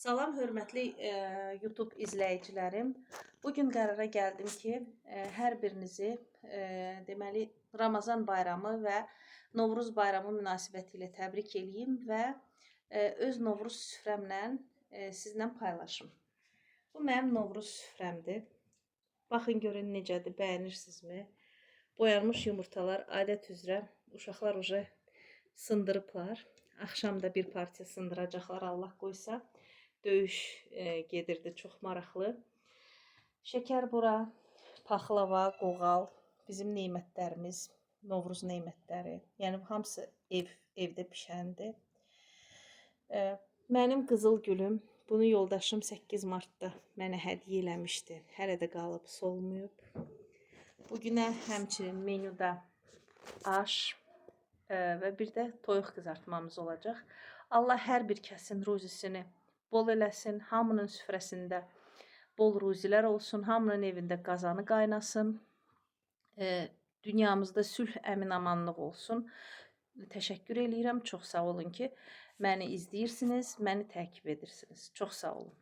Salam hörmətli YouTube izləyicilərim. Bugün qərara gəldim ki, hər birinizi deməli Ramazan bayramı və Novruz bayramı münasibətilə təbrik eləyim və öz Novruz süfrəmlə sizlə paylaşım. Bu mənim Novruz süfrəmdir. Baxın görün necədir, bəyənirsinizmi? Boyanmış yumurtalar adət üzrə uşaqlar sındırıblar. Axşam da bir partiya sındıracaqlar Allah qoysa. Döyüş gedirdi, çox maraqlı. Şəkər bura, paxlava, qoğal, bizim nemətlərimiz, Novruz nemətləri. Yəni hamısı evdə bişəndir. Mənim qızıl gülüm, bunu yoldaşım 8 martda mənə hədiyyə eləmişdi. Hələ də qalıb, solmayıb. Bugünə həmçinin menyuda aş və bir də toyuq qızartmamız olacaq. Allah hər bir kəsin ruzisini bol eləsin, hamının süfrəsində bol ruzilər olsun, hamının evində qazanı qaynasın, dünyamızda sülh, əmin-amanlıq olsun. Təşəkkür eləyirəm, çox sağ olun ki, məni izləyirsiniz, məni təqib edirsiniz. Çox sağ olun.